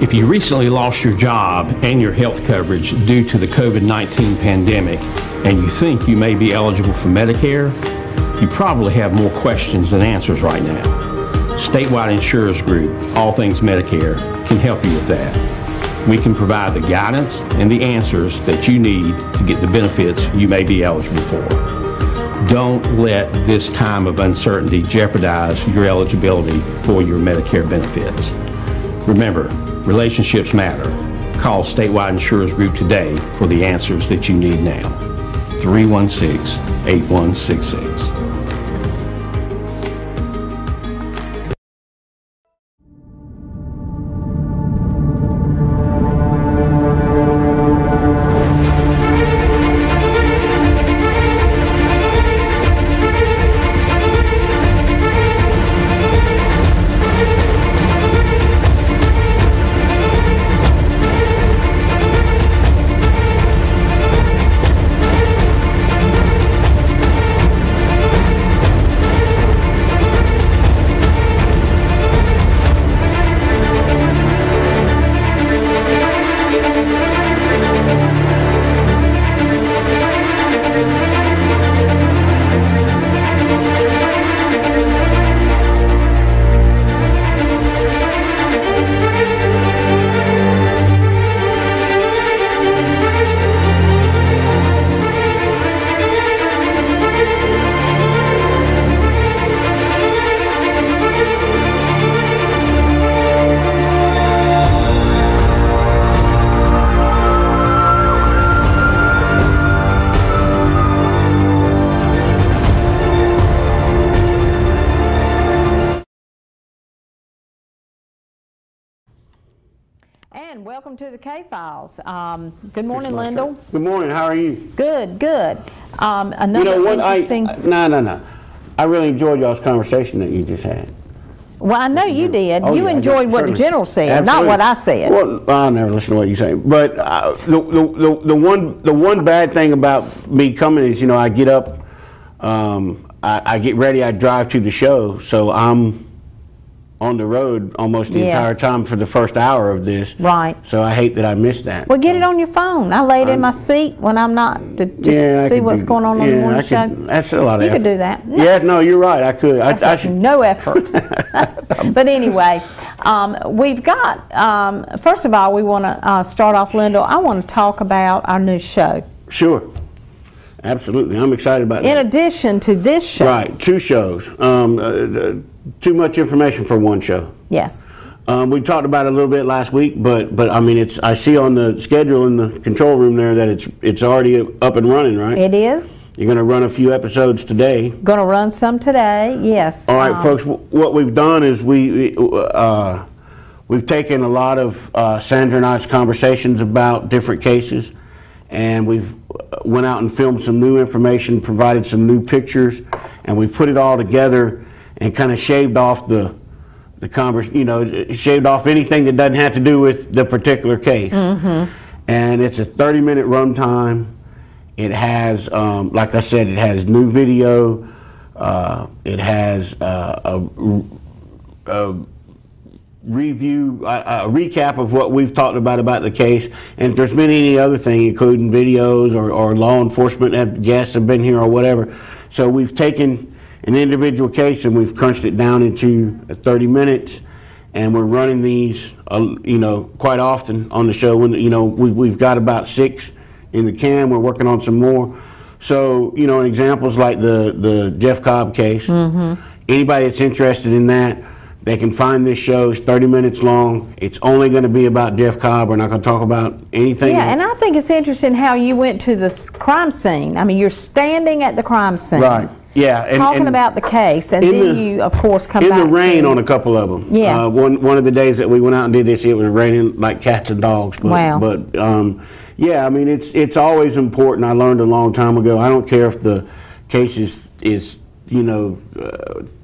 If you recently lost your job and your health coverage due to the COVID-19 pandemic and you think you may be eligible for Medicare, you probably have more questions than answers right now. Statewide Insurers Group, All Things Medicare, can help you with that. We can provide the guidance and the answers that you need to get the benefits you may be eligible for. Don't let this time of uncertainty jeopardize your eligibility for your Medicare benefits. Remember, relationships matter. Call Statewide Insurers Group today for the answers that you need now. 316-8166. And welcome to the K-Files. Good morning, Lyndall. Good morning. How are you? Good, good. Another you know what? interesting... No. I really enjoyed y'all's conversation that you just had. Well, I know you did. Oh, you yeah, enjoyed what the general said, absolutely. not what I said. Well, I'll never listen to what you say. But the one bad thing about me coming is, you know, I get up, I get ready, I drive to the show, so I'm on the road almost the entire time for the first hour of this. Right. So I hate that I missed that. Well, get it on your phone. I lay it in my seat when I'm not to just see what's going on the morning show. That's a lot of effort. You could do that. No. Yeah, no, you're right. I could. I should. No effort. But anyway, we've got, first of all, we want to start off, Lyndall. I want to talk about our new show. Sure. Absolutely. I'm excited about that. In addition to this show. Right. 2 shows. Too much information for one show. Yes. We talked about it a little bit last week, but I mean, I see on the schedule in the control room there that it's already up and running, right? It is. You're going to run a few episodes today. Going to run some today, yes. All right, folks. What we've done is we've taken a lot of Sandra and I's conversations about different cases, and we've went out and filmed some new information, provided some new pictures, and we put it all together and kind of shaved off shaved off anything that doesn't have to do with the particular case. Mm-hmm. And it's a 30-minute runtime. It has, like I said, it has new video. It has a review, a recap of what we've talked about the case. And if there's been any other thing, including videos or law enforcement guests have been here or whatever. So we've taken an individual case and we've crunched it down into 30 minutes, and we're running these quite often on the show. When we've got about 6 in the can. We're working on some more. So examples like the Jeff Cobb case. Mm-hmm. Anybody that's interested in that, they can find this show. It's 30 minutes long. It's only going to be about Jeff Cobb. We're not going to talk about anything else. And I think it's interesting how you went to the crime scene. I mean, you're standing at the crime scene. Right. Yeah, talking about the case, and then you, of course, come back in the rain on a couple of them. Yeah. One of the days that we went out and did this, it was raining like cats and dogs. But, wow. But yeah, I mean, it's always important. I learned a long time ago. I don't care if the case is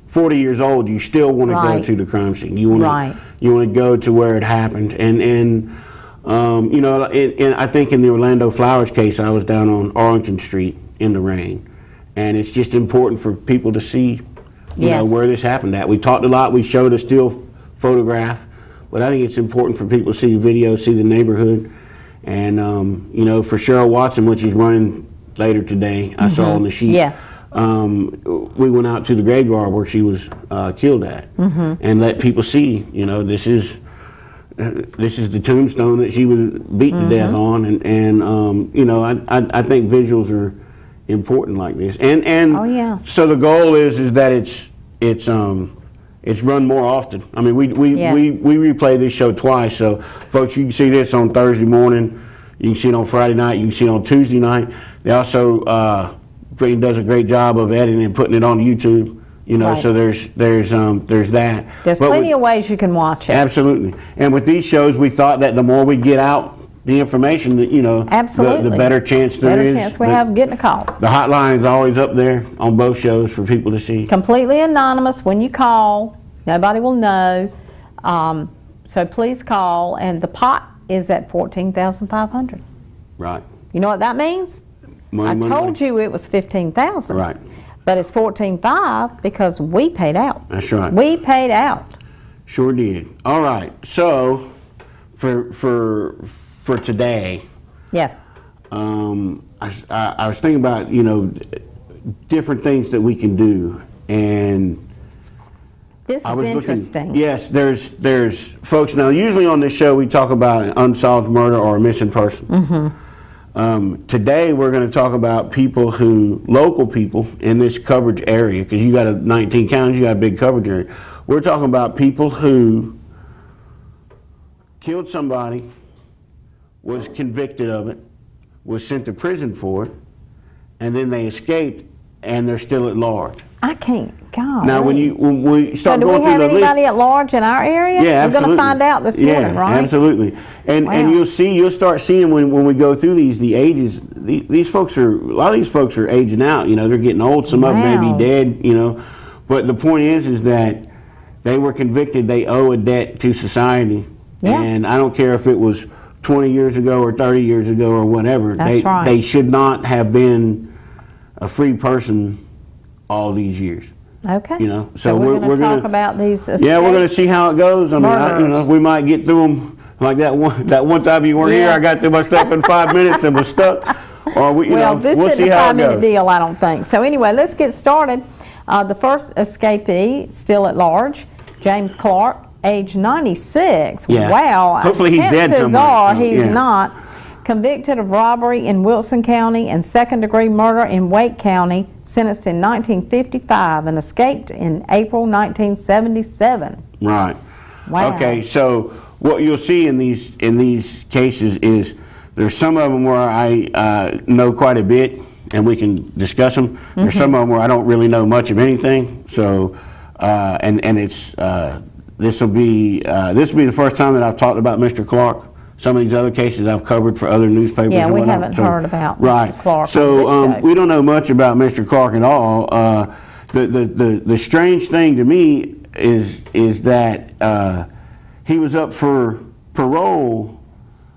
40 years old. You still want to go to the crime scene. You want to go to where it happened. And I think in the Orlando Flowers case, I was down on Arlington Street in the rain. And it's just important for people to see, where this happened at. We talked a lot. We showed a still photograph but I think it's important for people to see the video, see the neighborhood, and you know, for Cheryl Watson, which is running later today, I saw on the sheet. Yes. We went out to the graveyard where she was killed at, and let people see, you know, this is the tombstone that she was beat to death on, and you know, I think visuals are important like this, and Oh, yeah. so the goal is that it's run more often. I mean, we replay this show twice, so folks, you can see this on Thursday morning, you can see it on Friday night, you can see it on Tuesday night. They also Green does a great job of editing and putting it on YouTube. You know, Right. so there's that. There's But plenty of ways you can watch it. Absolutely. And with these shows, we thought that the more we get out the information, that, you know, Absolutely. the better chance there Better is. chance we have of getting a call. The hotline is always up there on both shows for people to see. Completely anonymous. When you call, nobody will know. So please call, and the pot is at $14,500. Right. You know what that means? I told you it was $15,000. Right. But it's $14,500 because we paid out. That's right. We paid out. Sure did. All right. So for today, Yes. I was thinking about, you know, different things that we can do, and This I is was interesting. looking. Yes, there's folks now. Usually on this show we talk about an unsolved murder or a missing person. Today we're going to talk about local people in this coverage area, because you got 19 counties, you got a big coverage area. We're talking about people who killed somebody, was convicted of it, was sent to prison for it, and then they escaped, and they're still at large. I can't. God. Now, when we So start do going we through have the anybody list, at large in our area? yeah, We're going to find out this morning, right? Absolutely. And Wow. you'll start seeing when we go through the ages. These folks a lot of these folks are aging out. You know, they're getting old. Some of them may Wow. be dead. You know, but the point is that they were convicted. They owe a debt to society. Yeah. And I don't care if it was 20 years ago or 30 years ago or whatever. That's right. They should not have been a free person all these years. Okay. You know, so we're going to talk about these escapes. Yeah, we're going to see how it goes. I mean, you know, we might get through them like that one time you weren't here. I got through my stuff in 5 minutes and was stuck. Or we, This we'll isn't see a how it 5-minute goes. deal, I don't think. So anyway, let's get started. The first escapee, still at large, James Clark, age 96. Yeah. Wow. Hopefully he's dead Chances somewhere. are he's Yeah. not. Convicted of robbery in Wilson County and second-degree murder in Wake County, sentenced in 1955 and escaped in April 1977. Right. Wow. Okay, so what you'll see in these cases is there's some of them where I know quite a bit and we can discuss them. There's some of them where I don't really know much of anything. So and it's this will be the first time that I've talked about Mr. Clark. Some of these other cases I've covered for other newspapers. Yeah, or we whatever. haven't heard about right. Mr. Clark So on this show. we don't know much about Mr. Clark at all. The strange thing to me is that he was up for parole.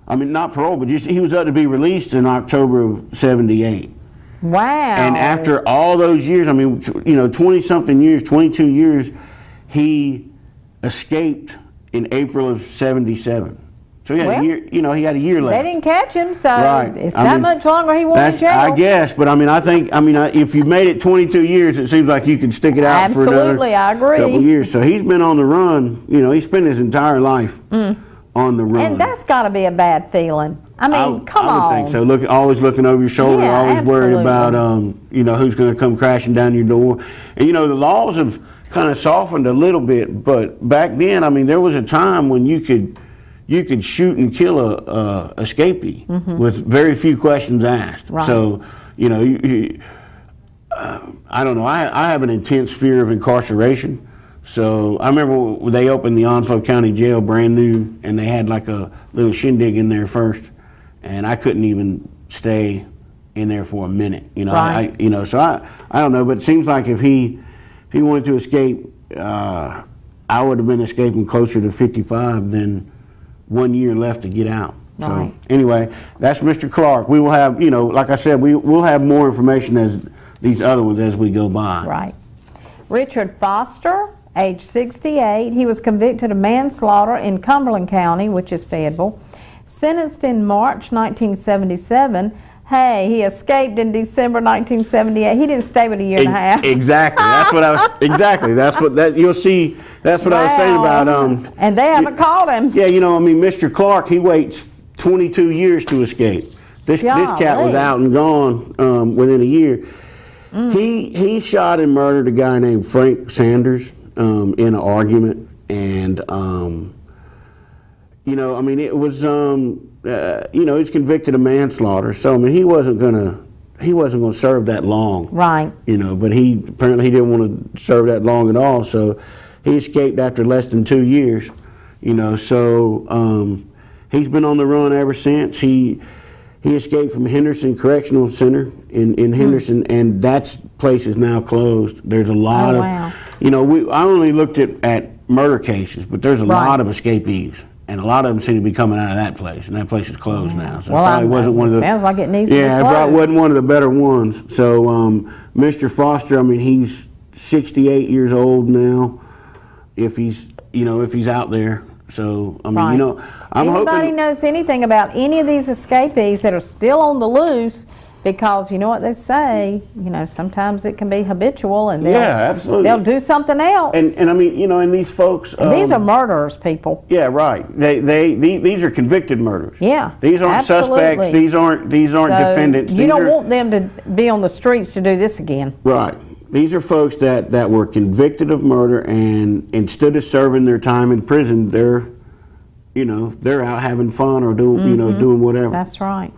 I mean, not parole, but just he was up to be released in October of '78. Wow. And after all those years, I mean, 20-something years, 22 years, he escaped in April of '77. So he had a year, he had a year left. They didn't catch him, so Right. it's I that mean, much longer he went in jail. I guess, but I mean, if you made it 22 years, it seems like you could stick it out for another Absolutely, I agree. couple of years. So he's been on the run. He spent his entire life on the run. And that's got to be a bad feeling. I mean, come on. I would think so. Always looking over your shoulder, Yeah, always worried absolutely. about, who's going to come crashing down your door. And the laws have kind of softened a little bit, but back then, I mean, there was a time when you could shoot and kill a escapee with very few questions asked. Right. So, I don't know. I have an intense fear of incarceration. So I remember when they opened the Onslow County Jail brand new, and they had like a little shindig in there first, and I couldn't even stay in there for a minute. Right. So I don't know, but it seems like if he wanted to escape, I would have been escaping closer to 55 than 1 year left to get out. Right. So anyway, that's Mr. Clark. We will have, like I said, we'll have more information as these other ones as we go by. Right. Richard Foster, age 68. He was convicted of manslaughter in Cumberland County, which is Fayetteville. Sentenced in March 1977. Hey, he escaped in December 1978. He didn't stay but a year and a half. Exactly. That's what I was. Exactly. That's what that you'll see. That's what I was saying about. And they haven't called him. Yeah, you know, I mean, Mr. Clark, he waits 22 years to escape. This cat was out and gone within a year. He shot and murdered a guy named Frank Sanders in an argument, and you know, I mean, it was you know, he's convicted of manslaughter, so I mean, he wasn't gonna serve that long, right? You know, but apparently he didn't want to serve that long at all, so he escaped after less than 2 years. You know, so he's been on the run ever since. He escaped from Henderson Correctional Center in Henderson, and that place is now closed. There's a lot of, you know, I only looked at murder cases, but there's a lot of escapees. And a lot of them seem to be coming out of that place, and that place is closed now. So well, it probably wasn't one of the. Sounds like it needs to be closed. Yeah, it probably wasn't one of the better ones. So, Mr. Foster, I mean, he's 68 years old now. If he's out there. So, I mean, you know, I'm hoping. Anybody knows anything about any of these escapees that are still on the loose? Because you know what they say, you know, sometimes it can be habitual, and they'll do something else. And I mean, you know, and these folks, these are murderers, people. Yeah, right. These are convicted murderers. Yeah, these aren't suspects. These aren't defendants. You don't want them to be on the streets to do this again. Right. These are folks that were convicted of murder, and instead of serving their time in prison, they're out having fun or doing doing whatever. That's right.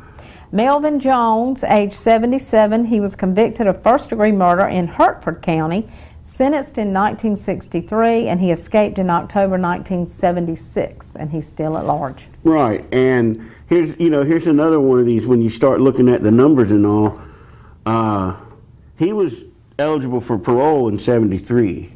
Melvin Jones, age 77, he was convicted of first-degree murder in Hertford County, sentenced in 1963, and he escaped in October 1976, and he's still at large. Right, and here's another one of these. When you start looking at the numbers and all, he was eligible for parole in 73.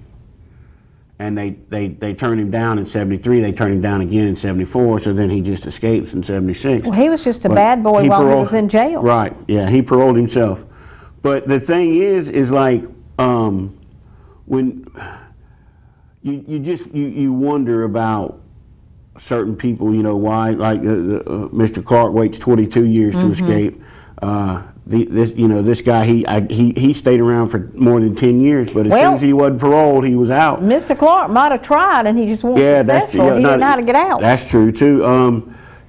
And they turned him down in 73, they turned him down again in 74, so then he just escapes in 76. Well, he was just a bad boy while he was in jail. Right, yeah, he paroled himself. But the thing is like, when you wonder about certain people, you know, why, like Mr. Clark waits 22 years to escape. This guy, he stayed around for more than 10 years, but as soon as he wasn't paroled, he was out. Mr. Clark might have tried, and he just wasn't successful. He didn't know how to get out. That's true too.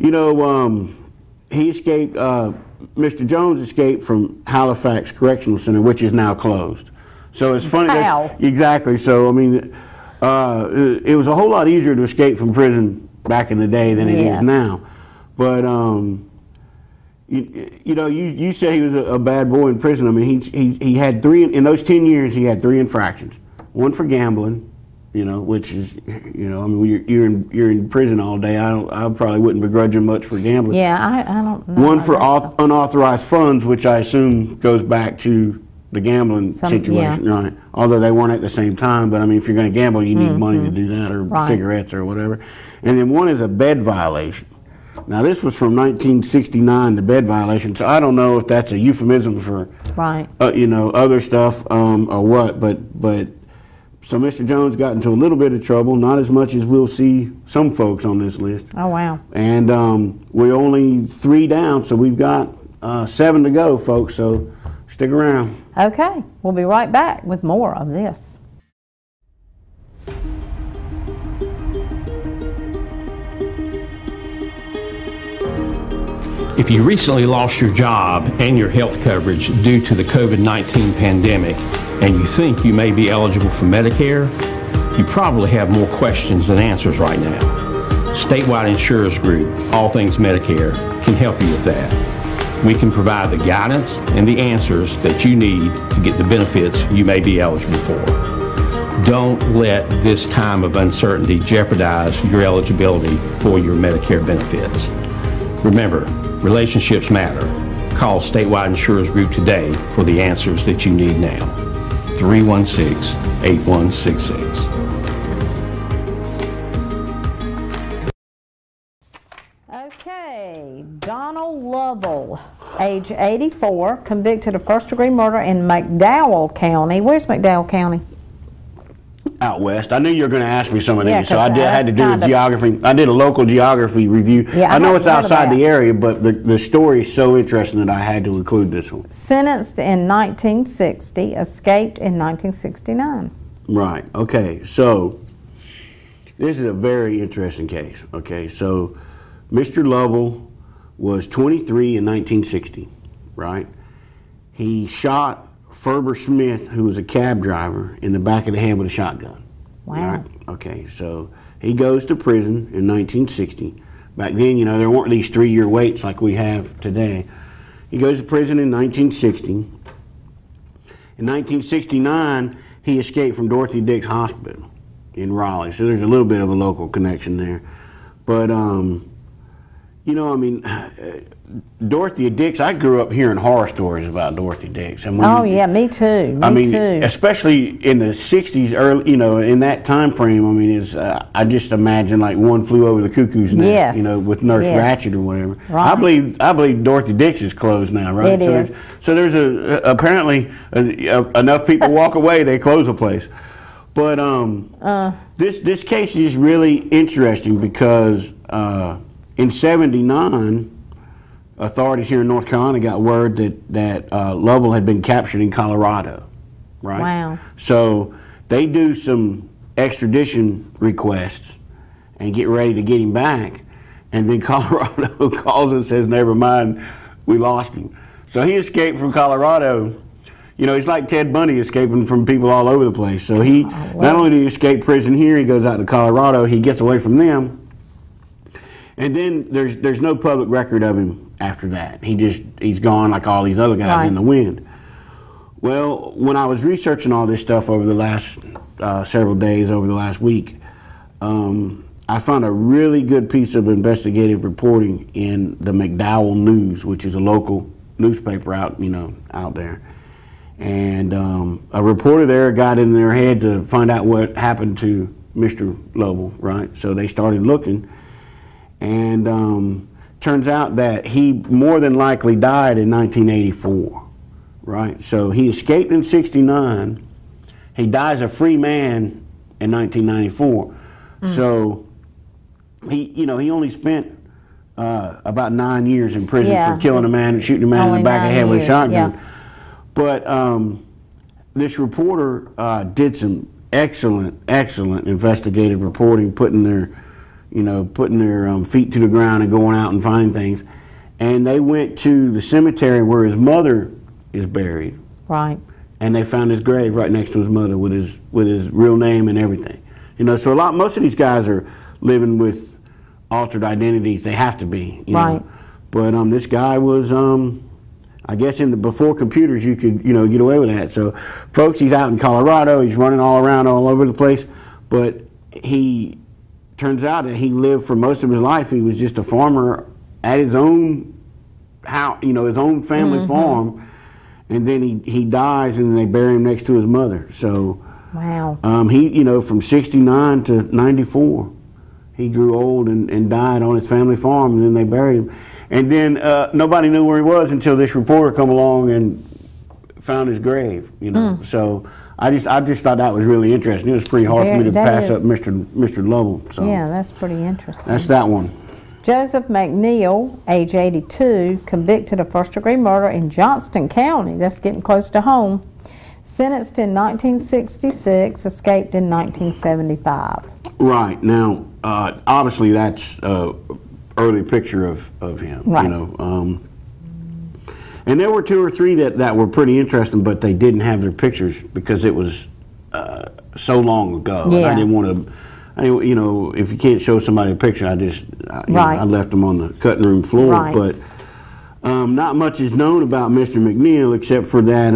He escaped. Mr. Jones escaped from Halifax Correctional Center, which is now closed. So it's funny. How? Exactly. So I mean, it was a whole lot easier to escape from prison back in the day than it is now. But you said he was a bad boy in prison. I mean, he had in those 10 years, he had 3 infractions. One for gambling, you know, which is, you know, I mean, you're in prison all day. I probably wouldn't begrudge him much for gambling. Yeah, I don't know. One for unauthorized funds, which I assume goes back to the gambling situation, right? Although they weren't at the same time, but I mean, if you're going to gamble, you need money to do that, or cigarettes or whatever. And then one is a bed violation. Now, this was from 1969, the bed violation, so I don't know if that's a euphemism for, other stuff or what, but so Mr. Jones got into a little bit of trouble, not as much as we'll see some folks on this list. Oh, wow. And we're only 3 down, so we've got 7 to go, folks, so stick around. Okay, we'll be right back with more of this. If you recently lost your job and your health coverage due to the COVID-19 pandemic, and you think you may be eligible for Medicare, you probably have more questions than answers right now. Statewide Insurers Group, All Things Medicare, can help you with that. We can provide the guidance and the answers that you need to get the benefits you may be eligible for. Don't let this time of uncertainty jeopardize your eligibility for your Medicare benefits. Remember, relationships matter. Call Statewide Insurers Group today for the answers that you need now. 316-8166. Okay, Donald Lovell, age 84, convicted of first-degree murder in McDowell County. Where's McDowell County? out west. I knew you were going to ask me some of these, Yeah, so I 'cause had to do a that's geography. I did a local geography review. Yeah, I know hadn't it's heard of outside that. the area, but the story is so interesting that I had to include this one. Sentenced in 1960, escaped in 1969. Right. Okay. So this is a very interesting case. Okay. So Mr. Lovell was 23 in 1960. Right. He shot Ferber Smith, who was a cab driver, in the back of the head with a shotgun. Wow. Right? Okay, so he goes to prison in 1960. Back then, you know, there weren't these 3-year waits like we have today. He goes to prison in 1960. In 1969, he escaped from Dorothy Dix Hospital in Raleigh. So there's a little bit of a local connection there. But, you know, I mean, Dorothy Dix, I grew up hearing horror stories about Dorothy Dix. And Oh yeah, me too. I mean, too. especially in the 60s, early, you know, in that time frame, I mean, I just imagine like One Flew Over the Cuckoo's Nest, Yes. you know, with Nurse Yes. Ratched or whatever. Right. I believe Dorothy Dix is closed now, right? It so is. There's apparently enough people walk away, they close a place. But this case is really interesting because in '79, authorities here in North Carolina got word that Lovell had been captured in Colorado, right? Wow. So they do some extradition requests and get ready to get him back, and then Colorado calls and says, never mind, we lost him. So he escaped from Colorado. You know, he's like Ted Bundy escaping from people all over the place. So he, not only did he escape prison here, he goes out to Colorado, he gets away from them. And then there's no public record of him after that. He's gone like all these other guys in the wind. Well, when I was researching all this stuff over the last several days, over the last week, I found a really good piece of investigative reporting in the McDowell News, which is a local newspaper out there. And a reporter there got in their head to find out what happened to Mr. Lovell, right? So they started looking. And turns out that he more than likely died in 1984, right? So he escaped in '69. He dies a free man in 1994. So he only spent about 9 years in prison for killing a man and shooting a man in the back of the head with a shotgun. Yeah. But this reporter did some excellent investigative reporting, putting their feet to the ground and going out and finding things. And they went to the cemetery where his mother is buried. Right. And they found his grave right next to his mother with his real name and everything. You know, so most of these guys are living with altered identities. They have to be. You know? But this guy was, I guess before computers you could, get away with that. So folks, he's out in Colorado, he's running all around all over the place, but turns out that he lived for most of his life. He was just a farmer at his own house, his own family farm, and then he dies and they bury him next to his mother. So wow. He, from 69 to 94, he grew old and died on his family farm, and then they buried him. And then nobody knew where he was until this reporter come along and found his grave, So I just thought that was really interesting. It was pretty hard for me to pass up Mr. Lovell. So yeah, that's pretty interesting. that's that one. Joseph McNeil, age 82, convicted of first-degree murder in Johnston County. That's getting close to home. Sentenced in 1966, escaped in 1975. Right. Now, obviously that's early picture of him. Right. And there were 2 or 3 that were pretty interesting, but they didn't have their pictures because it was so long ago. Yeah. And I didn't want to, if you can't show somebody a picture, I left them on the cutting room floor. Right. But not much is known about Mr. McNeil except for that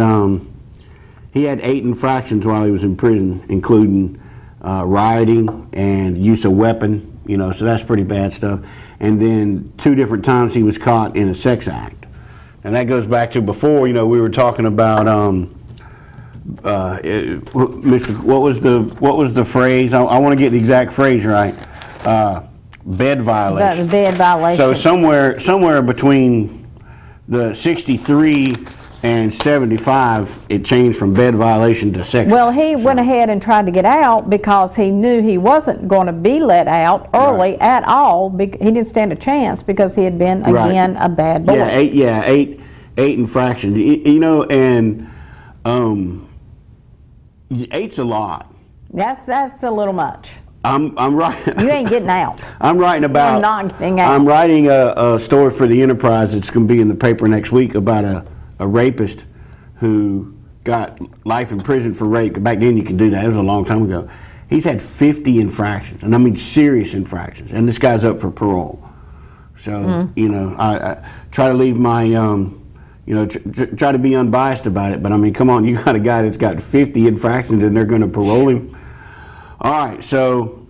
he had 8 infractions while he was in prison, including rioting and use of weapon, so that's pretty bad stuff. And then 2 different times he was caught in a sex act. And that goes back to before, we were talking about what was the phrase? I want to get the exact phrase right. Bed violation. The bed violation. So somewhere between the 63 and 75 it changed from bed violation to sex. Well, he went ahead and tried to get out because he knew he wasn't going to be let out early at all. He didn't stand a chance because he had been, again, a bad boy. Yeah, eight infractions. You know, and 8's a lot. That's a little much. I'm right. You ain't getting out. I'm writing about. You're not getting out. I'm writing a story for the Enterprise that's going to be in the paper next week about a rapist who got life in prison for rape. Back then you could do that. It was a long time ago. He's had 50 infractions, and I mean serious infractions. And this guy's up for parole. So you know, I try to leave my you know, try to be unbiased about it. But I mean, come on, you got a guy that's got 50 infractions, and they're going to parole him. All right, so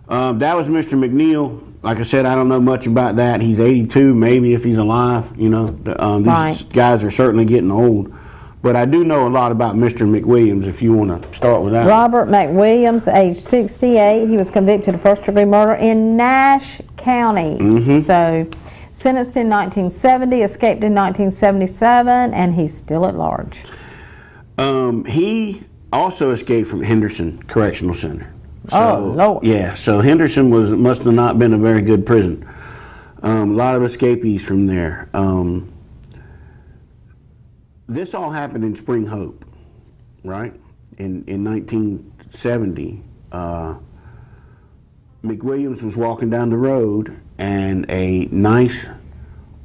that was Mr. McNeil. Like I said, I don't know much about that. He's 82, maybe, if he's alive. You know, these guys are certainly getting old. But I do know a lot about Mr. McWilliams, if you want to start with that. Robert McWilliams, age 68. He was convicted of first-degree murder in Nash County. So, sentenced in 1970, escaped in 1977, and he's still at large. He also escaped from Henderson Correctional Center. So, oh, Lord. Yeah, so Henderson must have not been a very good prison. A lot of escapees from there. This all happened in Spring Hope, right? In 1970, McWilliams was walking down the road, and a nice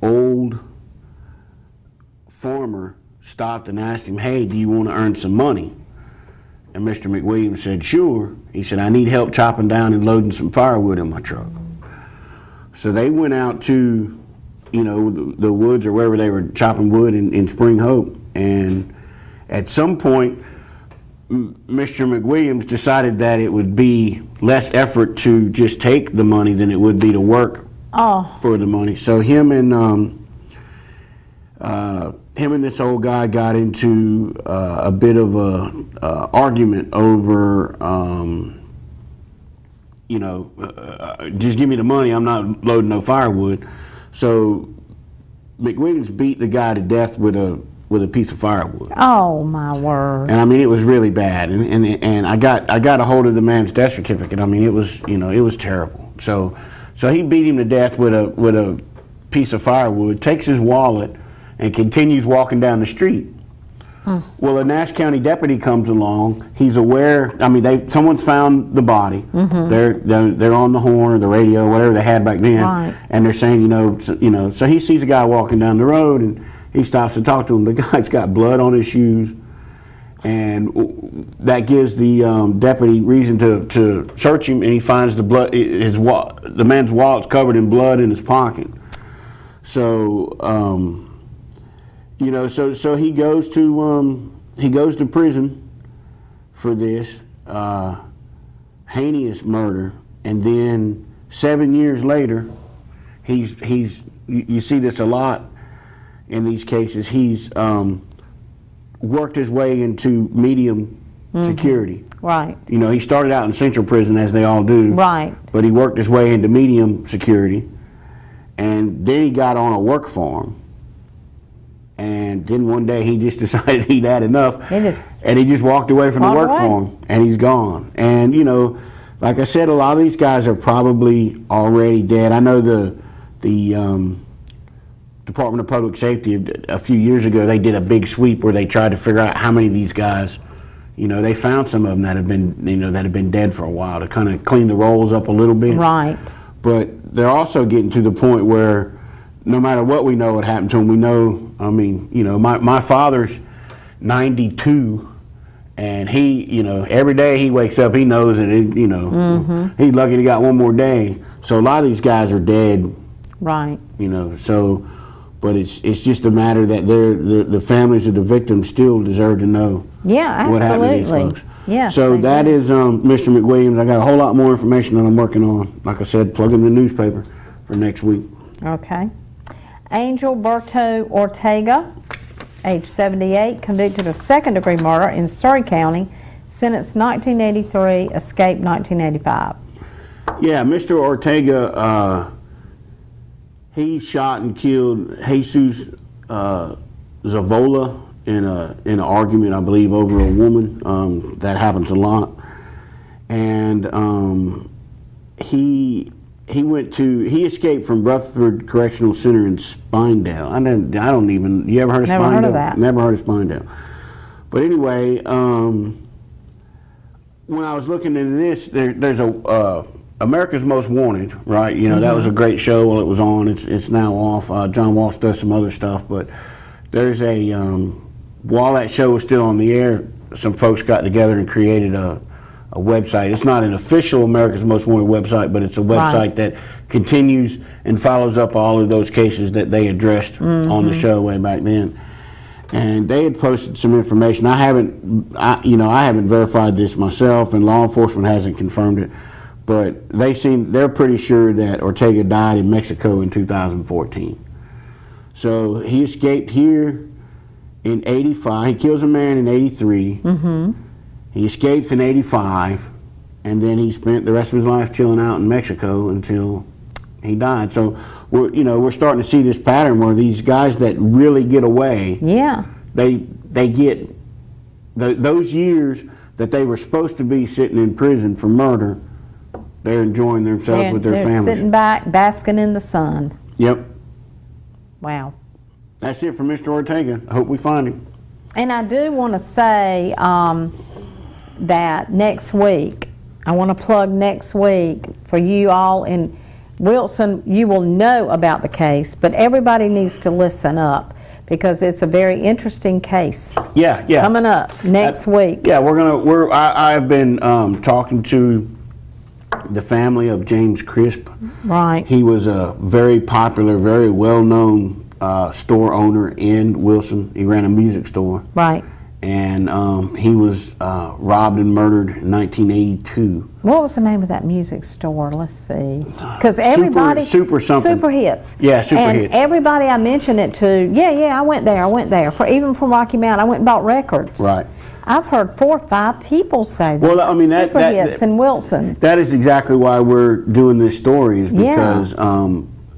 old farmer stopped and asked him, "Hey, do you want to earn some money?" And Mr. McWilliams said, "Sure." He said, "I need help chopping down and loading some firewood in my truck." So they went out to, you know, the woods or wherever they were chopping wood in Spring Hope. And at some point, Mr. McWilliams decided that it would be less effort to just take the money than it would be to work for the money. So him and this old guy got into a bit of a argument over, you know, just give me the money, I'm not loading no firewood. So McWilliams beat the guy to death with a piece of firewood. Oh my word! And I mean, it was really bad. And I got a hold of the man's death certificate. I mean, it was, you know, it was terrible. So he beat him to death with a piece of firewood, takes his wallet, and continues walking down the street. Well, a Nash County deputy comes along. He's aware. I mean, someone's found the body. They're on the horn or the radio, whatever they had back then, and they're saying, you know. So he sees a guy walking down the road, and he stops to talk to him. The guy's got blood on his shoes, and that gives the deputy reason to search him. And he finds the blood. The man's wallet's covered in blood in his pocket. So. You know, so he goes to prison for this heinous murder, and then 7 years later, you see this a lot in these cases. He's worked his way into medium security. Right. You know, he started out in Central Prison, as they all do. Right. But he worked his way into medium security, and then he got on a work farm. And then one day he just decided he'd had enough, and he just walked away from the work farm, and he's gone. And you know, like I said, a lot of these guys are probably already dead. I know the Department of Public Safety a few years ago, they did a big sweep where they tried to figure out how many of these guys, you know, they found some of them that have been, you know, that have been dead for a while, to kind of clean the rolls up a little bit. Right. But they're also getting to the point where no matter what we know what happened to him, we know, I mean, you know, my father's 92, and he, you know, every day he wakes up, he knows that, you know, he's lucky he got one more day. So a lot of these guys are dead. Right. You know, so, but it's just a matter that the families of the victims still deserve to know what happened to these folks. Yeah. So that is Mr. McWilliams. I got a whole lot more information that I'm working on. Like I said, plug in the newspaper for next week. Okay. Angel Berto Ortega, age 78, convicted of second-degree murder in Surry County, sentenced 1983, escaped 1985. Yeah, Mr. Ortega, he shot and killed Jesus Zavola in an argument, I believe, over a woman. That happens a lot. And he escaped from Rutherford Correctional Center in Spindale. You ever heard of Spindale? Never heard of that. Never heard of Spindale. But anyway, when I was looking into this, there's a America's Most Wanted, right? You know, that was a great show while it was on. It's now off. John Walsh does some other stuff, but there's while that show was still on the air, some folks got together and created a website. It's not an official America's Most Wanted website, but it's a website that continues and follows up all of those cases that they addressed on the show way back then. And they had posted some information. I haven't verified this myself, and law enforcement hasn't confirmed it, but they're pretty sure that Ortega died in Mexico in 2014. So he escaped here in 85. He kills a man in 83. He escapes in 85, and then he spent the rest of his life chilling out in Mexico until he died. So we're starting to see this pattern where these guys that really get away, they get those years that they were supposed to be sitting in prison for murder, they're enjoying themselves with their families. Sitting back, basking in the sun. Yep. Wow. That's it for Mr. Ortega. I hope we find him. And I do want to say that next week, I want to plug next week for you all in Wilson. You will know about the case, but everybody needs to listen up because it's a very interesting case. Yeah. Coming up next week. Yeah, I've been talking to the family of James Crisp. Right. He was a very popular, very well-known store owner in Wilson. He ran a music store. Right. And he was robbed and murdered in 1982. What was the name of that music store? Let's see. Because everybody... Super something. Super Hits. Yeah, Super Hits. And everybody I mentioned it to, I went there. Even from Rocky Mount, I went and bought records. Right. I've heard 4 or 5 people say that. Well, I mean, Super Hits in Wilson. That is exactly why we're doing this story, is because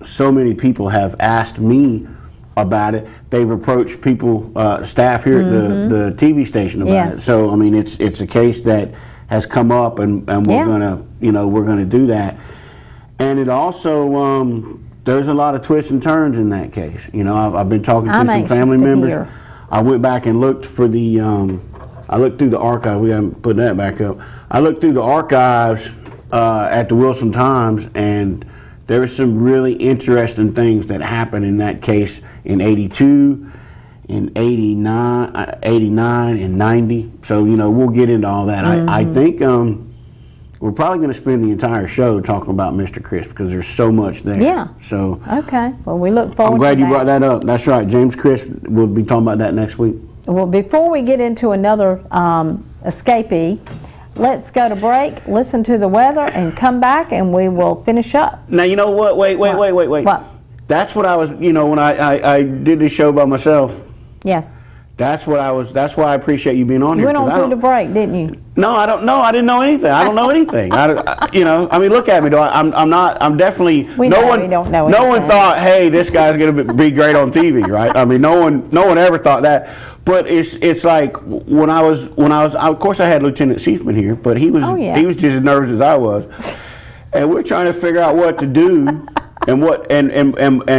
so many people have asked me about it. They've approached people, staff here at the TV station about it. So I mean, it's a case that has come up, and we're gonna do that. And it also there's a lot of twists and turns in that case. You know, I've been talking to some family members. I went back and looked for the I looked through the archive. We haven't put that back up. I looked through the archives at the Wilson Times, and there were some really interesting things that happened in that case in 82, in 89, and 90. So, we'll get into all that. I think we're probably going to spend the entire show talking about Mr. Crisp because there's so much there. Yeah. So. Okay. Well, we look forward to that. I'm glad you brought that up. That's right. James Crisp, we'll be talking about that next week. Well, before we get into another escapee, let's go to break, listen to the weather, and come back, and we will finish up. Now, you know what? Wait. What? That's what I was, when I did this show by myself. Yes. That's why I appreciate you being on You here. went on through the break, didn't you? No, I don't know. I didn't know anything. I don't know anything. I mean, look at me, though. I'm definitely. We don't know anything. No one thought, hey, this guy's going to be great on TV, right? I mean, no one ever thought that. But it's like when I was, of course, I had Lieutenant Seifman here, but he was just as nervous as I was, and we're trying to figure out what to do. And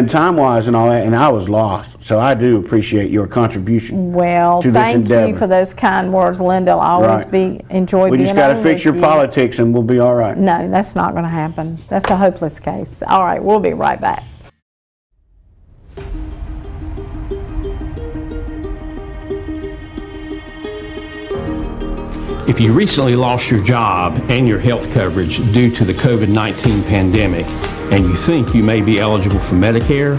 time-wise and all that, and I was lost. So I do appreciate your contribution. Well, to this endeavor. Thank you for those kind words, Linda. I'll always enjoy being on with you. We just got to fix your politics, and we'll be all right. No, that's not going to happen. That's a hopeless case. All right, we'll be right back. If you recently lost your job and your health coverage due to the COVID-19 pandemic, and you think you may be eligible for Medicare,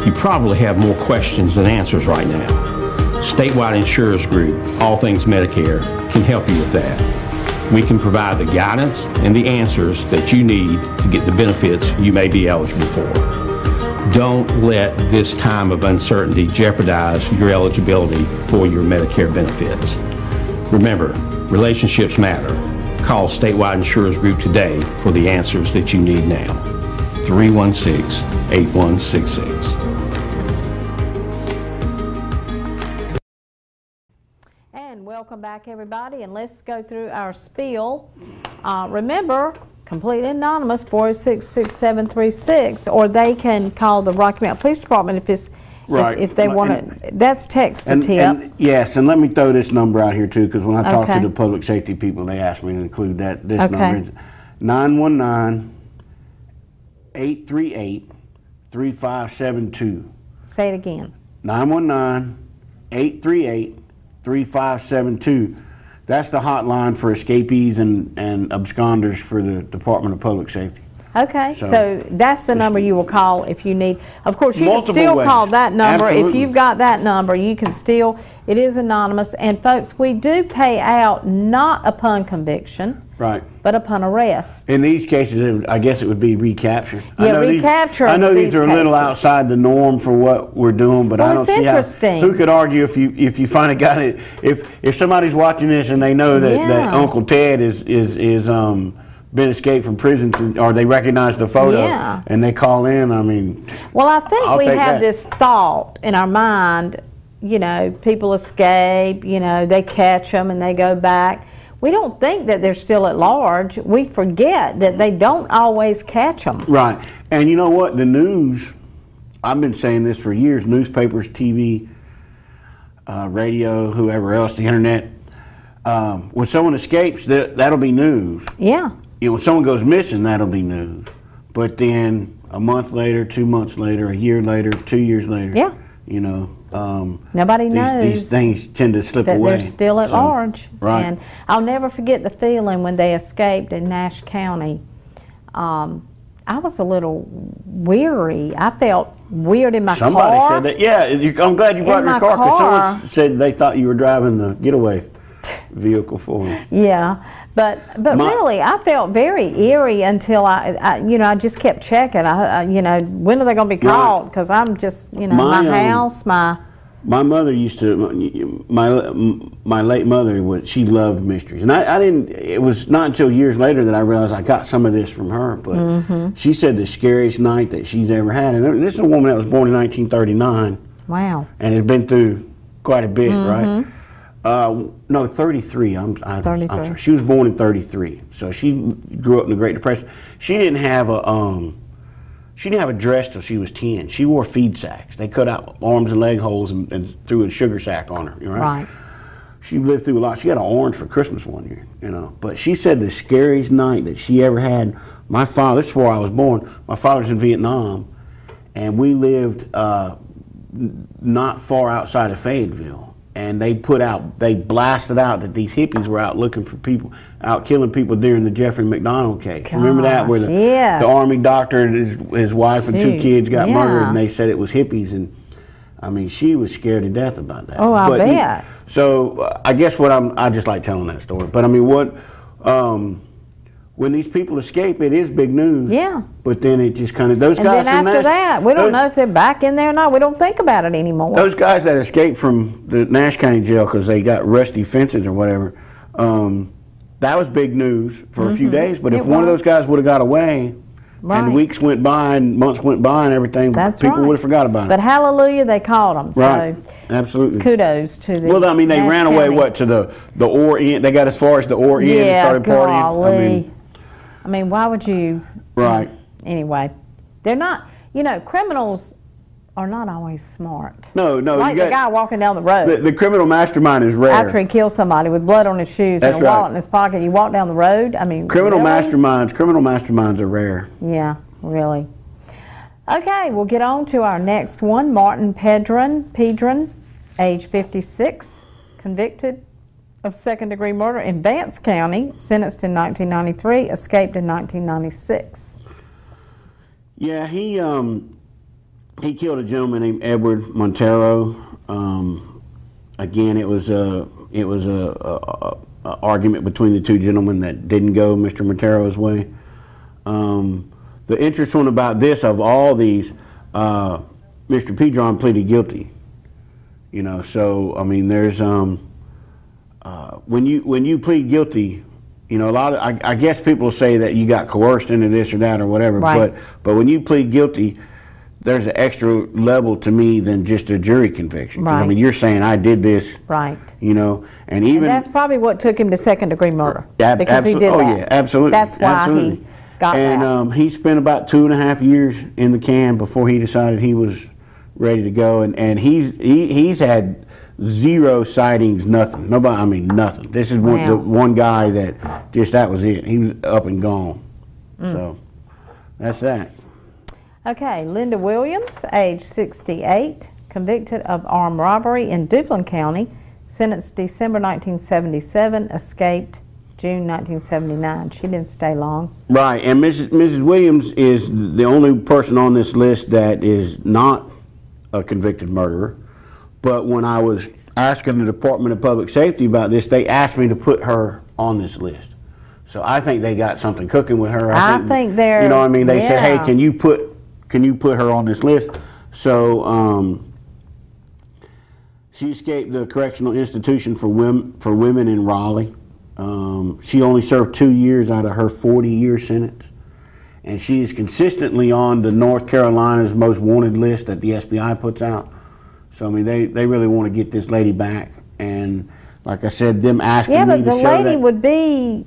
you probably have more questions than answers right now. Statewide Insurers Group, All Things Medicare, can help you with that. We can provide the guidance and the answers that you need to get the benefits you may be eligible for. Don't let this time of uncertainty jeopardize your eligibility for your Medicare benefits. Remember, relationships matter. Call Statewide Insurers Group today for the answers that you need now. 316-8166. And welcome back, everybody, and let's go through our spiel. Remember, completely anonymous, 406-6736, or they can call the Rocky Mount Police Department if it's Right. if they want to. That's text to tip. And yes, and let me throw this number out here too, because when I talk Okay. to the public safety people, they ask me to include that. This Okay. number is 919-838-3572. Say it again. 919-838-3572. That's the hotline for escapees and absconders for the Department of Public Safety. Okay, So- so that's the number you will call if you need. Of course, you can Multiple still ways. call that number. If Absolutely. you've got that number, you can still, it is anonymous. And folks, we do pay out not upon conviction, Right. but upon arrest. In these cases, I guess it would be recapture. Yeah, recapture I know of these these are a little cases. outside the norm for what we're doing, but I Well, don't it's see interesting. how. Who could argue if you find a guy that if somebody's watching this and they know that, Yeah. that Uncle Ted is been escaped from prison, or they recognize the photo Yeah. and they call in. I mean, Well, I think I'll we take have that. this thought in our mind, you know, people escape, you know, they catch them and they go back. We don't think that they're still at large. We forget that they don't always catch them. right. And you know what? The news. I've been saying this for years. Newspapers, TV, radio, whoever else, the internet. When someone escapes, that'll be news. Yeah. You know, when someone goes missing, that'll be news. But then a month later, 2 months later, a year later, 2 years later, Yeah. you know, Nobody knows these things tend to slip that away. they're still at So, large. Right. And I'll never forget the feeling when they escaped in Nash County. I was a little weary. I felt weird in my Somebody car. said that. Yeah, I'm glad you brought In your my car, because car. someone said they thought you were driving the getaway vehicle for them. Yeah, but really, I felt very eerie until I just kept checking. When are they going to be called? Because I'm just, my house, My mother used to, my late mother, she loved mysteries. And I didn't, it was not until years later that I realized I got some of this from her. But she said the scariest night that she's ever had. And this is a woman that was born in 1939 wow. and has been through quite a bit, right? No, 33. I'm 33. sorry. She was born in 33. So she grew up in the Great Depression. She didn't have a dress till she was 10. She wore feed sacks. They cut out arms and leg holes and threw a sugar sack on her. Right? Right. She lived through a lot. She got an orange for Christmas one year, But she said the scariest night that she ever had, my father, this is before I was born, my father's in Vietnam, and we lived not far outside of Fayetteville. And they blasted out that these hippies were out looking for people, out killing people during the Jeffrey McDonald case. Remember that, where yes. the Army doctor and his wife and 2 kids got yeah. murdered, and they said it was hippies. And I mean, she was scared to death about that. Oh, I bet. So I guess I just like telling that story. But I mean, when these people escape, it is big news. Yeah. But then it just kind of, those And guys then from after Nash, that, we don't know if they're back in there or not. We don't think about it anymore. those guys that escaped from the Nash County Jail because they got rusty fences or whatever, that was big news for a few days. But if It one of was. those guys would have got away, Right. and weeks went by and months went by and everything, That's people right. would have forgot about But it. hallelujah, they caught them. Right. So Absolutely. kudos to the Well, I mean, they Nash ran away, County. to the Orient? They got as far as the Orient and Yeah, started partying. golly. I mean, why would you? Right. Anyway, they're not. Criminals are not always smart. No, Like you the guy got walking down the road the criminal mastermind is rare. after he kills somebody with blood on his shoes That's and a wallet right. in his pocket. You walk down the road. I mean, Criminal really? masterminds are rare. Yeah, really. Okay, we'll get on to our next one. Martin Pedron, age 56, convicted of second-degree murder in Vance County, sentenced in 1993, escaped in 1996. Yeah, he killed a gentleman named Edward Montero. Again, it was a argument between the 2 gentlemen that didn't go Mr. Montero's way. The interesting one about this, of all these, Mr. Pedron pleaded guilty. So I mean, there's when you plead guilty, a lot of I guess people say that you got coerced into this or that or whatever. Right. But when you plead guilty, there's an extra level to me than just a jury conviction. 'Cause, I Right. mean, you're saying I did this, Right. you know, and even And that's probably what took him to second-degree murder, because he absolutely. did Oh that. yeah, absolutely. That's why absolutely. he got and, that. he spent about 2.5 years in the can before he decided he was ready to go, and he's had 0 sightings, nothing. Nobody, I mean nothing. This is Wow. the one guy that that was it. He was up and gone. So that's that. Okay, Linda Williams, age 68, convicted of armed robbery in Duplin County, sentenced December 1977, escaped June 1979. She didn't stay long. Right, and Mrs. Williams is the only person on this list that is not a convicted murderer. But when I was asking the Department of Public Safety about this, they asked me to put her on this list. So I think they got something cooking with her. I think they're, you know what I mean? They said, "Hey, yeah. can you put her on this list?" So she escaped the correctional institution for women in Raleigh. She only served 2 years out of her 40-year sentence, and she is consistently on the North Carolina's most wanted list that the SBI puts out. So I mean, they really want to get this lady back, and like I said, them asking Yeah, me but to the show lady that would be,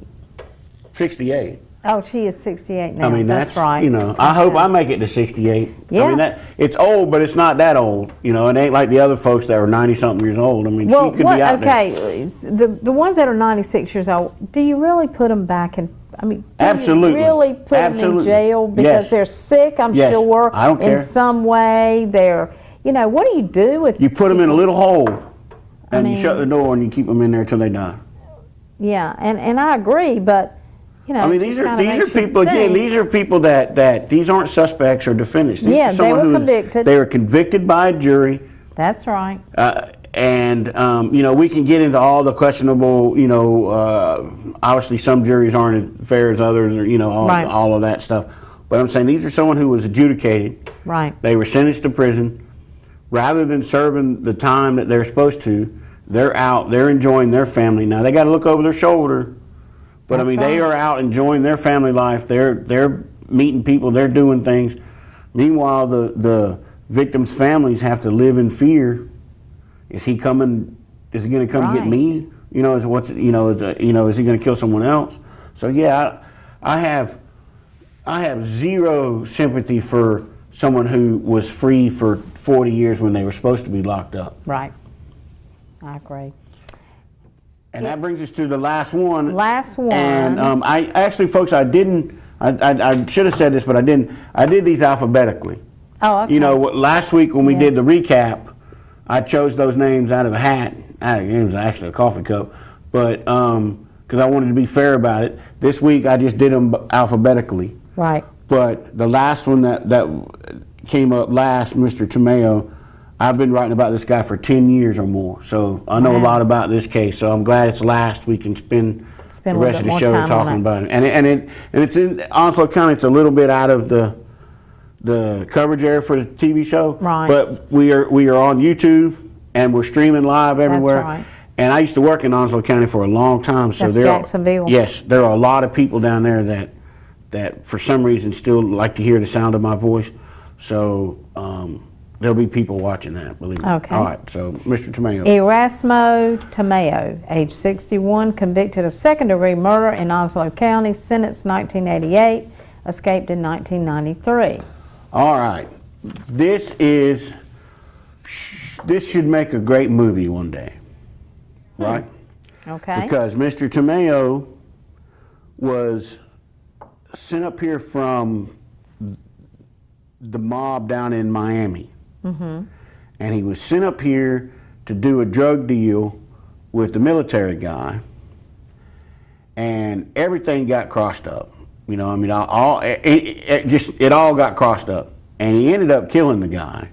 68. oh, she is 68 now. I mean, that's right. You know, I hope I make it to 68. Yeah. I mean, it's old, but it's not that old. You know, it ain't like the other folks that are 90-something years old. I mean, Well, she could be out there. okay, the ones that are 96 years old, do you really put them back in? I mean, do Absolutely. you really put them in Absolutely. jail because Yes. they're sick? I'm Yes. sure. I don't care. In some way, they're. You know, what do you do with? You put them in a little hole, and you mean- shut the door, and you keep them in there till they die. Yeah, and I agree, but you know, I mean, it these just are kinda makes you people again. think. These are people that these aren't suspects or defendants. These Yeah, are they someone were who was- convicted. They were convicted by a jury, That's right. and you know, we can get into all the questionable. You know, obviously some juries aren't as fair as others, or you know, Right. all of that stuff. But I'm saying these are someone who was adjudicated. Right. They were sentenced to prison. Rather than serving the time that they're supposed to, they're out. They're enjoying their family. Now they got to look over their shoulder, but That's I mean they right. are out enjoying their family life. They're meeting people. They're doing things. Meanwhile, the victims' families have to live in fear. Is he coming? Is he going to come get Right. me? You know, is he going to kill someone else? So yeah, I have 0 sympathy for someone who was free for 40 years when they were supposed to be locked up. Right. I agree. And that brings us to the last one. Last one. And I actually, folks, I should have said this, but I didn't. I did these alphabetically. Oh, okay. You know, last week when we did Yes. the recap, I chose those names out of a hat. It was actually a coffee cup, but because I wanted to be fair about it. This week I just did them alphabetically. Right. But the last one that came up last, Mr. Tomeo, I've been writing about this guy for 10 years or more. So I know a Wow. lot about this case. So I'm glad it's last. We can spend Spend the a little rest of bit the more show time on talking it. about it. And it's in Onslow County. It's a little bit out of the coverage area for the TV show. Right. But we are on YouTube and we're streaming live everywhere. right. And I used to work in Onslow County for a long time. So That's there Jacksonville. Yes, there are a lot of people down there that for some reason still like to hear the sound of my voice. So there'll be people watching that, believe me. Okay. All right, so Mr. Tomeo. Erasmo Tomeo, age 61, convicted of second-degree murder in Onslow County, sentenced 1988, escaped in 1993. All right, this should make a great movie one day, right? Okay. Because Mr. Tomeo was sent up here from the mob down in Miami. And he was sent up here to do a drug deal with the military guy. And everything got crossed up. You know, I mean, it all got crossed up. And he ended up killing the guy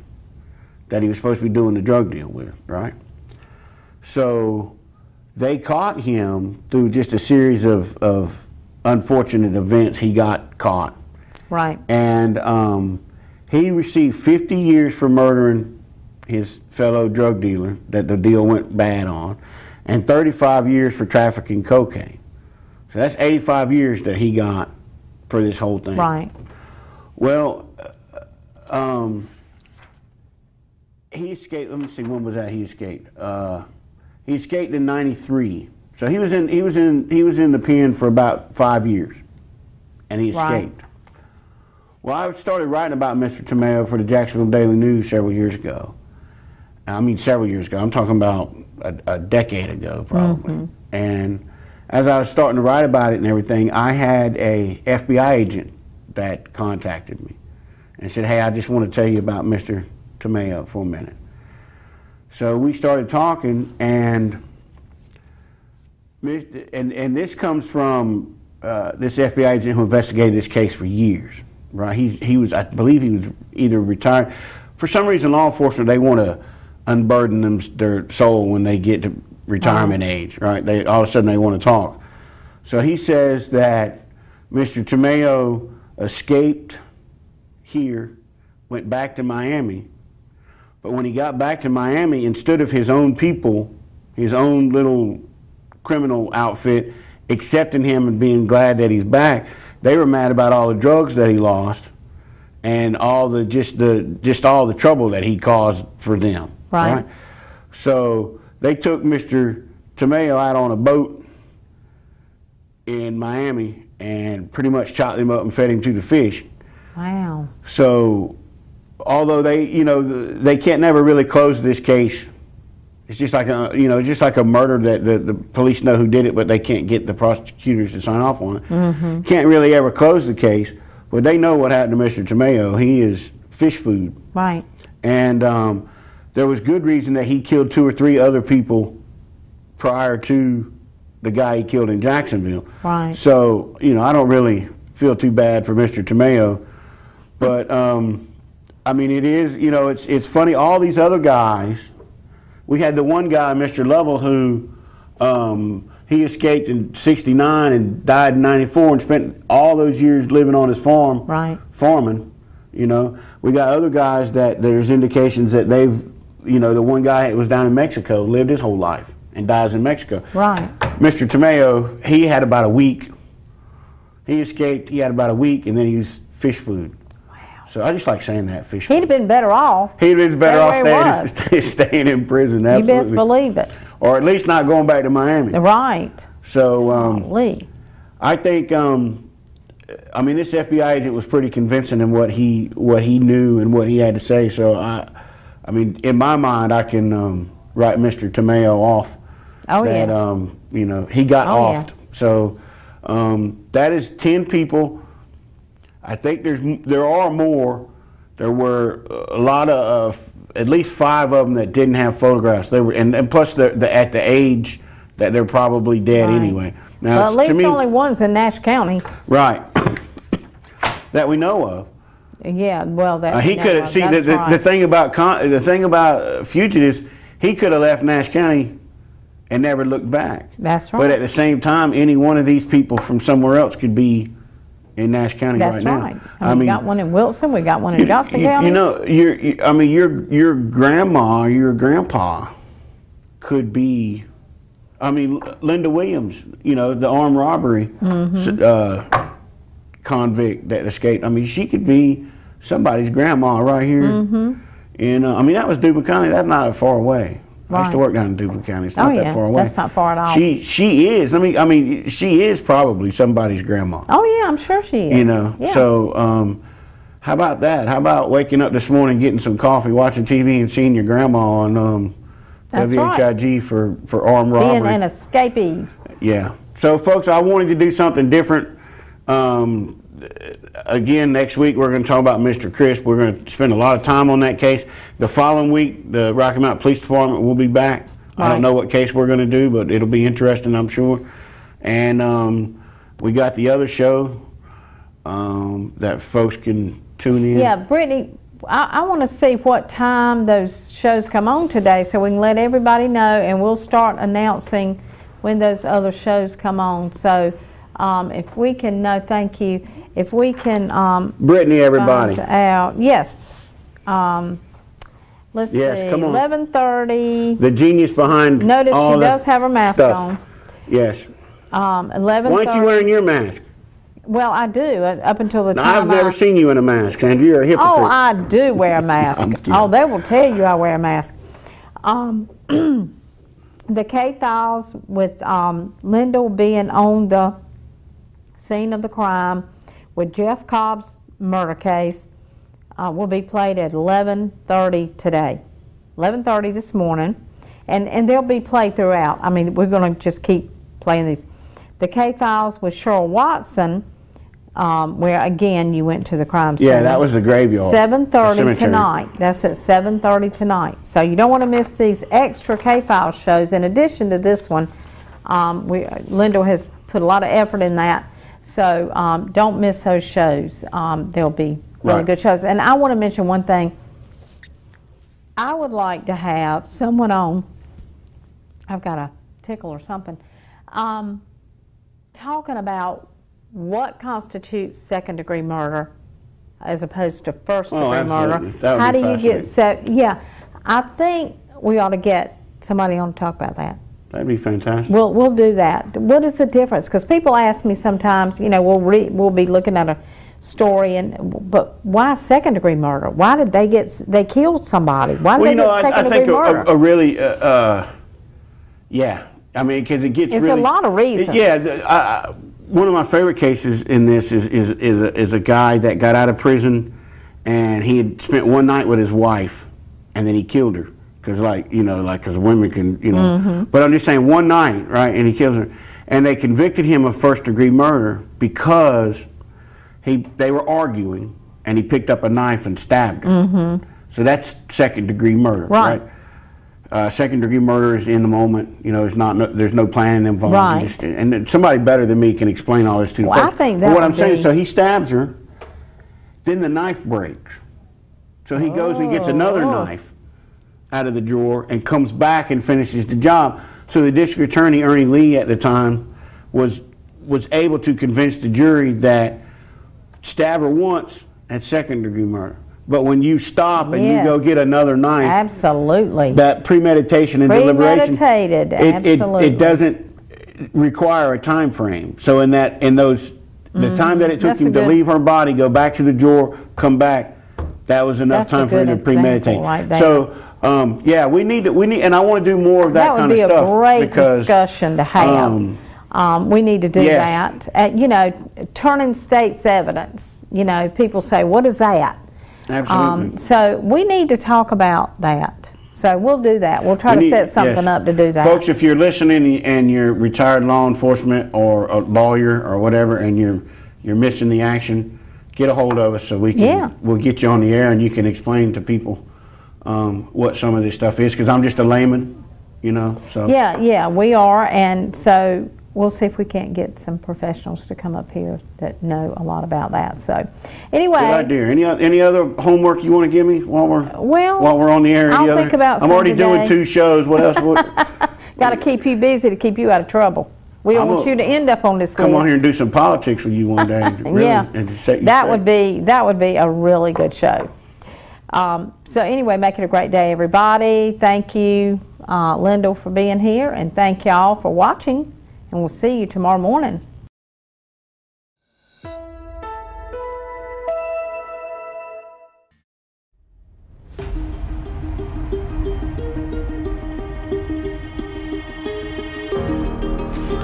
that he was supposed to be doing the drug deal with, right? So they caught him through just a series of unfortunate events. He got caught. Right. And he received 50 years for murdering his fellow drug dealer that the deal went bad on, and 35 years for trafficking cocaine. So that's 85 years that he got for this whole thing. Right. Well, He escaped. Let me see. When was that? He escaped. He escaped in '93. So he was in the pen for about 5 years, and he escaped. Right. Well, I started writing about Mr. Tamayo for the Jacksonville Daily News several years ago. I mean, several years ago. I'm talking about a decade ago, probably. Mm-hmm. And as I was starting to write about it and everything, I had a FBI agent that contacted me and said, "Hey, I just want to tell you about Mr. Tamayo for a minute." So we started talking, and this comes from this FBI agent who investigated this case for years, right? He was, I believe he was either retired. For some reason, law enforcement, they want to unburden their soul when they get to retirement age, right? All of a sudden they want to talk. So he says that Mr. Tamayo escaped here, went back to Miami, but when he got back to Miami, instead of his own people, his own little criminal outfit accepting him and being glad that he's back, they were mad about all the drugs that he lost and all the just all the trouble that he caused for them. Right. So they took Mr. Tamayo out on a boat in Miami and pretty much chopped him up and fed him to the fish. Wow. So although they can't never really close this case, it's just like a murder that the police know who did it, but they can't get the prosecutors to sign off on it. Mm-hmm. Can't really ever close the case, but they know what happened to Mr. Tamayo. He is fish food. Right. And there was good reason that he killed 2 or 3 other people prior to the guy he killed in Jacksonville. Right. So, I don't really feel too bad for Mr. Tamayo. But, I mean, it is, it's funny. All these other guys, we had the one guy, Mr. Lovell, who he escaped in '69 and died in '94 and spent all those years living on his farm, right, farming. We got other guys that there's indications that they've, the one guy that was down in Mexico, lived his whole life and dies in Mexico. Right. Mr. Tamayo, he had about a week. He escaped, he had about a week, and then he was fish food. Wow. So I just like saying that, fish food. He'd have been better off. He'd have been better off staying in prison, absolutely. You best believe it. Or at least not going back to Miami. Right. So, I think, I mean, this FBI agent was pretty convincing in what he knew and what he had to say. So, I mean, in my mind, I can write Mr. Tamayo off. Oh, that, yeah. He got offed. Yeah. So, that is 10 people. I think there are more. There were a lot of, at least 5 of them that didn't have photographs. They were, and plus they're at the age that they're probably dead anyway. Now, well, at least only one's in Nash County. Right. That we know of. Yeah, well, that he could have. See, the thing about fugitives, he could have left Nash County and never looked back. That's right. But at the same time, any one of these people from somewhere else could be in Nash County right now. That's right. I mean, we got one in Wilson. We got one in Johnston County. Your grandma, your grandpa could be. I mean, Linda Williams, the armed robbery convict that escaped. I mean, she could be somebody's grandma right here. Mm-hmm. And I mean, that was Duplin County. That's not far away. Right. I used to work down in Duplin County. It's not that far away. That's not far at all. She is. I mean, she is probably somebody's grandma. Oh yeah, I'm sure she is. Yeah. So how about that? How about waking up this morning, getting some coffee, watching TV, and seeing your grandma on WHIG for armed robbery. Being an escapee. Yeah. So, folks, I wanted to do something different. Again, next week we're going to talk about Mr. Crisp. We're going to spend a lot of time on that case. The following week, the Rocky Mountain Police Department will be back. Right. I don't know what case we're going to do, but it'll be interesting, I'm sure. And we got the other show that folks can tune in. Yeah, Brittany, I want to see what time those shows come on today so we can let everybody know, and we'll start announcing when those other shows come on. So if we can know, thank you. If we can, Brittany, everybody. Yes. Let's see. 11:30. The genius behind Notice all she does have her mask stuff. on. Yes. 11:30. Why aren't you wearing your mask? Well, I do, up until the Now, time I've never seen you in a mask, Sandra. You're a hypocrite. Oh, I do wear a mask. Oh, they will tell you I wear a mask. The K-Files with Lyndall being on the scene of the crime with Jeff Cobb's murder case will be played at 11:30 today. 11:30 this morning. And they'll be played throughout. I mean, we're going to just keep playing these. The K-Files with Cheryl Watson, where again you went to the crime scene. Yeah, that was the graveyard. 7:30 tonight. That's at 7:30 tonight. So you don't want to miss these extra K-Files shows. In addition to this one, Lyndall has put a lot of effort in that. So don't miss those shows. They'll be really good shows. And I want to mention one thing. I would like to have someone on. I've got a tickle or something. Talking about what constitutes second-degree murder as opposed to first-degree murder. How do you get yeah, I think we ought to get somebody on to talk about that. That'd be fantastic. We'll do that. What is the difference? Because people ask me sometimes, you know, we'll be looking at a story, but why second-degree murder? Why did they killed somebody? Why did they get second-degree murder? A really, yeah. I mean, because it gets it's really, a lot of reasons. Yeah, one of my favorite cases in this is a guy that got out of prison, and he had spent one night with his wife, and then he killed her because, because women can, Mm-hmm. But I'm just saying, one night, right, and he killed her, and they convicted him of first-degree murder because they were arguing, and he picked up a knife and stabbed her. Mm-hmm. So that's second-degree murder, right? Second-degree murder is in the moment. There's no planning involved. Right. And somebody better than me can explain all this to you. Well, I think that. But what I'm saying, so he stabs her, then the knife breaks. So he goes and gets another knife out of the drawer and comes back and finishes the job. So the district attorney, Ernie Lee, at the time, was able to convince the jury that stab her once, that's second-degree murder. But when you stop and you go get another knife, absolutely, that premeditation and deliberation, absolutely, it doesn't require a time frame. So the time that it took him to leave her body, go back to the drawer, come back, that was enough time for him to premeditate. Right, so yeah, we need, and I want to do more of that kind of stuff. That would be a great discussion to have. We need to do that. Turning state's evidence. People say, what is that? Absolutely. So we need to talk about that. So we'll do that. We'll try to set something up to do that. Folks, if you're listening and you're retired law enforcement or a lawyer or whatever, and you're missing the action, get a hold of us so we'll get you on the air and you can explain to people what some of this stuff is, because I'm just a layman, So yeah, we are, and so we'll see if we can't get some professionals to come up here that know a lot about that. So, anyway, good idea. Any other homework you want to give me while we're on the air? I'll think about. I'm already doing 2 shows. What else? Got to keep you busy to keep you out of trouble. We don't want you to end up on this list. Come on here and do some politics with you one day. Really, yeah, that would be a really good show. So anyway, make it a great day, everybody. Thank you, Lyndall, for being here, and thank y'all for watching. And we'll see you tomorrow morning.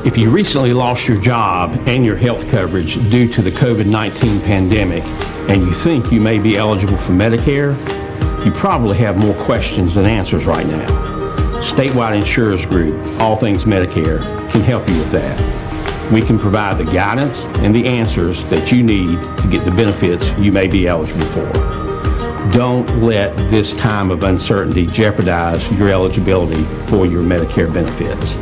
If you recently lost your job and your health coverage due to the COVID-19 pandemic, and you think you may be eligible for Medicare, you probably have more questions than answers right now. Statewide Insurers Group, All Things Medicare, can help you with that. We can provide the guidance and the answers that you need to get the benefits you may be eligible for. Don't let this time of uncertainty jeopardize your eligibility for your Medicare benefits.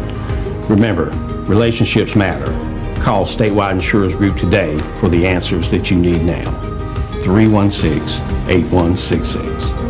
Remember, relationships matter. Call Statewide Insurers Group today for the answers that you need now. 316-8166.